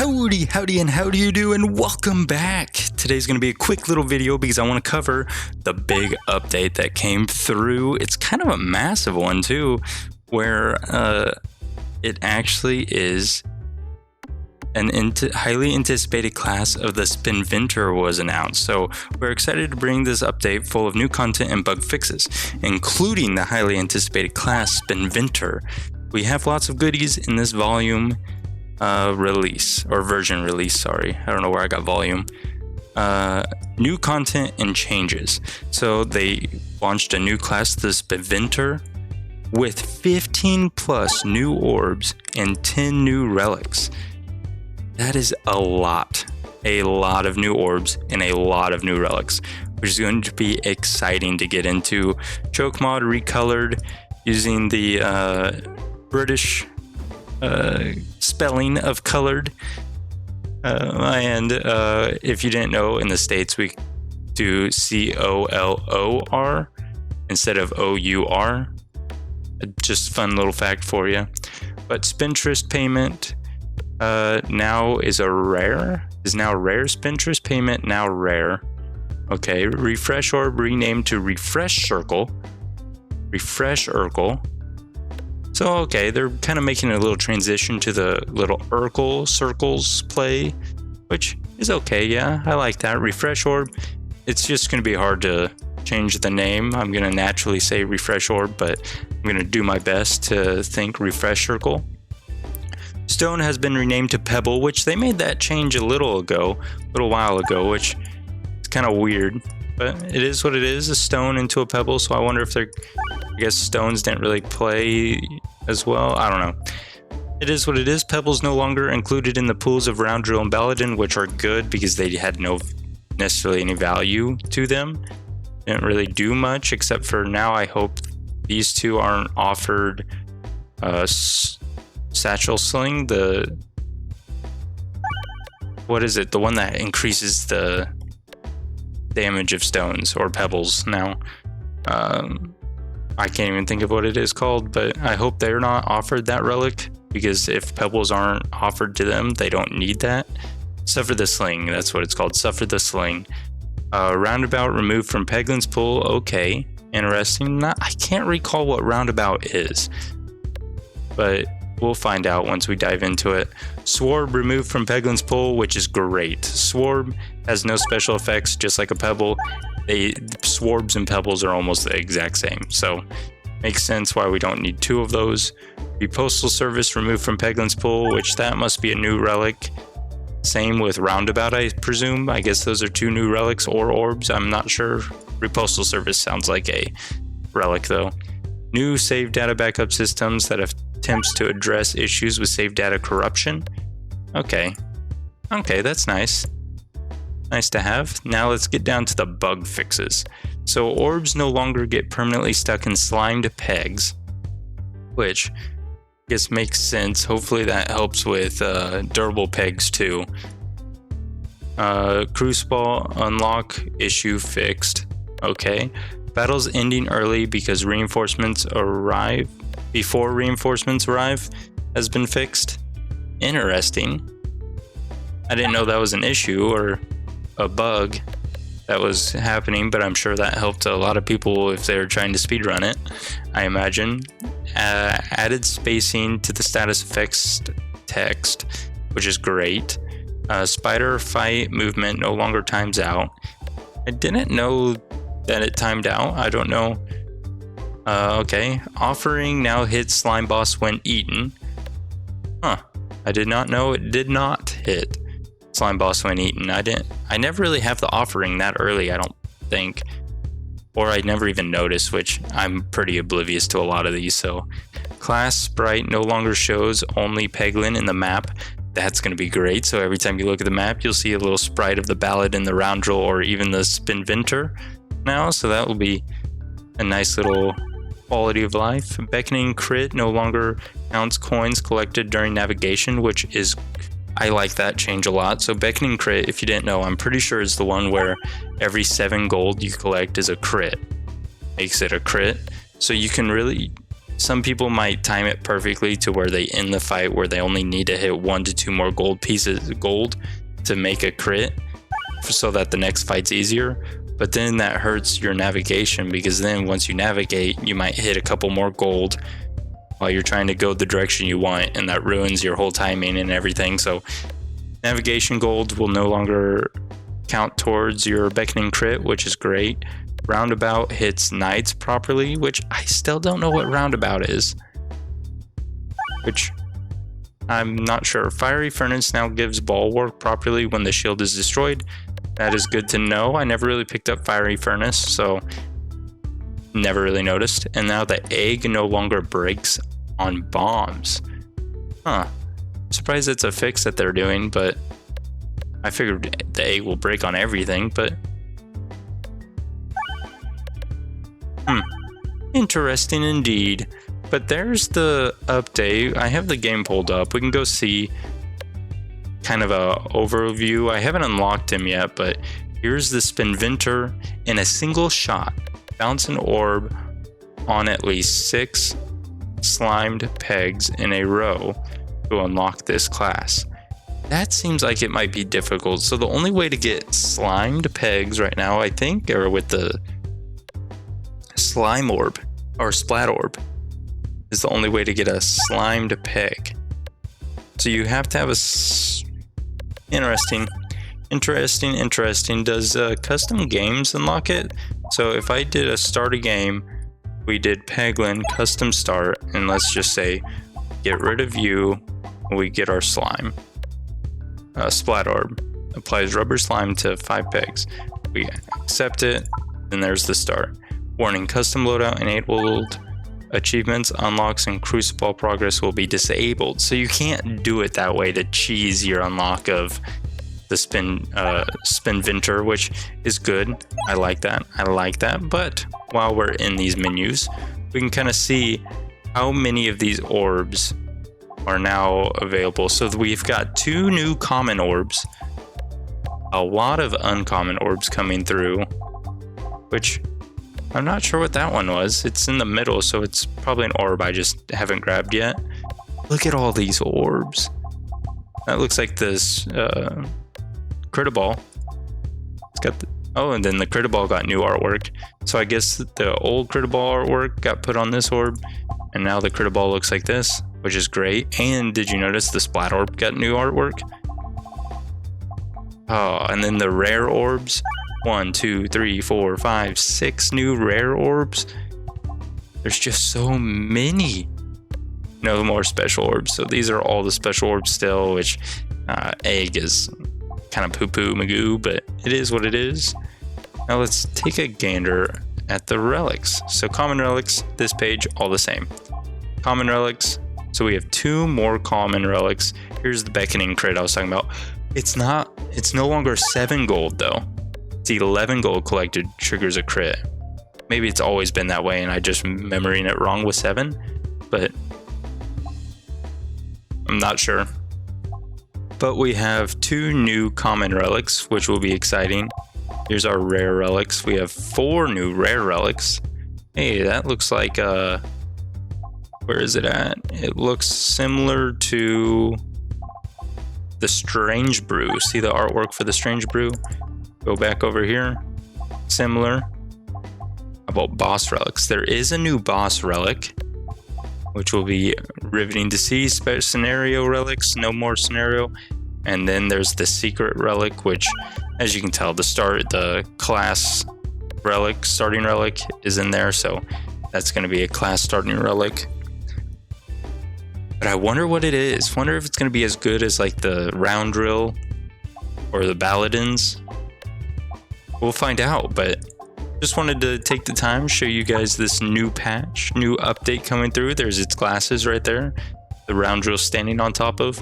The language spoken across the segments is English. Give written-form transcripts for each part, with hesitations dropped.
Howdy, and how do you do, and welcome back. Today's going to be a quick little video because I want to cover the big update that came through. It's kind of a massive one too, where it actually is an highly anticipated class of the Spinventor was announced. So we're excited to bring this update full of new content and bug fixes, including the highly anticipated class Spinventor. We have lots of goodies in this volume version release, sorry. I don't know where I got volume. New content and changes. So they launched a new class, the Spinventor, with 15 plus new orbs and 10 new relics. That is a lot of new orbs and a lot of new relics, which is going to be exciting to get into. Choke mod recolored using the British spelling of colored. And if you didn't know, in the States we do COLOR instead of OUR. Just fun little fact for you. But Spintress payment now is rare. Spintress payment now rare. Okay, refresh orb renamed to refresh circle. So, okay, they're kind of making a little transition to the little Urkel circles play, which is okay, yeah, I like that. Refresh orb, it's just going to be hard to change the name. I'm going to naturally say refresh orb, but I'm going to do my best to think refresh circle. Stone has been renamed to Pebble, which they made that change a little while ago, which is kind of weird. But it is what it is, a stone into a pebble, so I wonder if I guess stones didn't really play as well. I don't know. It is what it is. Pebbles no longer included in the pools of Round Drill and Paladin, which are good because they had no necessarily any value to them. Didn't really do much, except for now I hope these two aren't offered Satchel Sling, the one that increases the damage of stones or pebbles now. I can't even think of what it is called, but I hope they're not offered that relic, because if pebbles aren't offered to them, they don't need that. Suffer the Sling, that's what it's called, Suffer the Sling. Roundabout removed from Peglin's pool, okay, interesting. I can't recall what Roundabout is, but we'll find out once we dive into it. Swarb removed from Peglin's pool, which is great. Swarb has no special effects, just like a pebble. Swarbs and pebbles are almost the exact same, so makes sense why we don't need two of those. The Postal Service removed from Peglin's pool, which that must be a new relic. Same with Roundabout, I presume. I guess those are two new relics or orbs, I'm not sure. Postal Service sounds like a relic though. New save data backup systems that attempts to address issues with save data corruption. Okay, that's nice. Nice to have. Now let's get down to the bug fixes. So orbs no longer get permanently stuck in slimed pegs, which I guess makes sense. Hopefully that helps with durable pegs too. Crucible unlock issue fixed. Okay. Battles ending early because reinforcements arrive before reinforcements arrive has been fixed. Interesting. I didn't know that was an issue or a bug that was happening, but I'm sure that helped a lot of people if they were trying to speedrun it, I imagine. Added spacing to the status effects text, which is great. Spider fight movement no longer times out. I didn't know that it timed out. I don't know. Okay. Offering now hits slime boss when eaten. Huh. I did not know it did not hit slime boss when eaten. I never really have the offering that early, I don't think. Or I never even noticed, which I'm pretty oblivious to a lot of these. So class sprite no longer shows only Peglin in the map. That's going to be great. So every time you look at the map, you'll see a little sprite of the Ballad and the Round Drill or even the Spinventor now. So that will be a nice little quality of life. Beckoning crit no longer counts coins collected during navigation, which is, I like that change a lot. So Beckoning crit, if you didn't know, I'm pretty sure is the one where every 7 gold you collect is a crit. Makes it a crit. So you can really Some people might time it perfectly to where they end the fight where they only need to hit 1 to 2 more gold pieces of gold to make a crit so that the next fight's easier. But then that hurts your navigation, because then once you navigate, you might hit a couple more gold while you're trying to go the direction you want, and that ruins your whole timing and everything. So navigation gold will no longer count towards your beckoning crit, which is great. Roundabout hits knights properly, which I still don't know what roundabout is, which I'm not sure. Fiery Furnace now gives bulwark properly when the shield is destroyed. That is good to know. I never really picked up Fiery Furnace, so never really noticed. And now the egg no longer breaks on bombs. Huh. Surprised it's a fix that they're doing, but I figured the egg will break on everything, but interesting indeed. But there's the update. I have the game pulled up. We can go see kind of a overview. I haven't unlocked him yet, but here's the Spinventor. In a single shot, bounce an orb on at least 6 slimed pegs in a row to unlock this class. That seems like it might be difficult. So the only way to get slimed pegs right now, I think, are with the slime orb or splat orb, is the only way to get a slimed peg. So you have to have a interesting. Does custom games unlock it? So if I did a start a game, we did Peglin custom start, and let's just say get rid of you, we get our slime. Splat orb applies rubber slime to 5 pegs. We accept it, then there's the start. Warning: custom loadout enabled. Achievements, unlocks, and crucible progress will be disabled. So you can't do it that way to cheese your unlock of the Spinventor, which is good. I like that. But while we're in these menus, we can kind of see how many of these orbs are now available. So we've got 2 new common orbs, a lot of uncommon orbs coming through, which I'm not sure what that one was. It's in the middle, so it's probably an orb I just haven't grabbed yet. Look at all these orbs. That looks like this Critiball. It's got and then the Critiball got new artwork. So I guess the old Critiball artwork got put on this orb, and now the Critiball looks like this, which is great. And did you notice the Splat Orb got new artwork? Oh, and then the rare orbs. 1, 2, 3, 4, 5, 6 new rare orbs. There's just so many. No more special orbs. So these are all the special orbs still, which egg is kind of poo-poo magoo, but it is what it is. Now let's take a gander at the relics. So common relics, this page, all the same. Common relics. So we have 2 more common relics. Here's the beckoning crit I was talking about. It's no longer 7 gold though. It's 11 gold collected triggers a crit. Maybe it's always been that way and I just remembering it wrong with 7, but I'm not sure. But we have 2 new common relics, which will be exciting. Here's our rare relics. We have 4 new rare relics. Hey, that looks like where is it at? It looks similar to the Strange Brew. See the artwork for the Strange Brew? Go back over here. Similar. About boss relics. There is a new boss relic, which will be riveting to see. Scenario relics, no more scenario. And then there's the secret relic, which, as you can tell, the class relic, starting relic is in there. So that's going to be a class starting relic. But I wonder what it is. Wonder if it's going to be as good as like the round drill or the Paladins. We'll find out, but just wanted to take the time, show you guys this new patch, new update coming through. There's its glasses right there, the round drill standing on top of.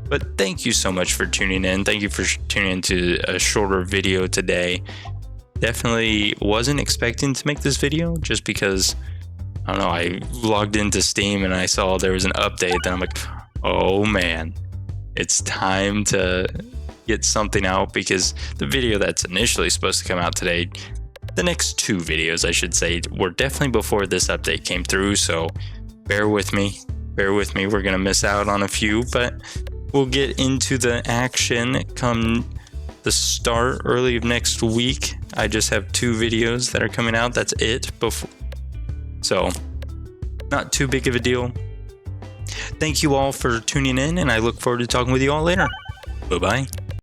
But thank you so much for tuning in. Thank you for tuning into a shorter video today. Definitely wasn't expecting to make this video just because, I don't know, I logged into Steam and I saw there was an update. Then I'm like, oh man, it's time to get something out, because the video that's initially supposed to come out today, the next 2 videos I should say, were definitely before this update came through. So bear with me. Bear with me. We're going to miss out on a few, but we'll get into the action come the start early of next week. I just have 2 videos that are coming out. That's it. So, not too big of a deal. Thank you all for tuning in, and I look forward to talking with you all later. Bye-bye.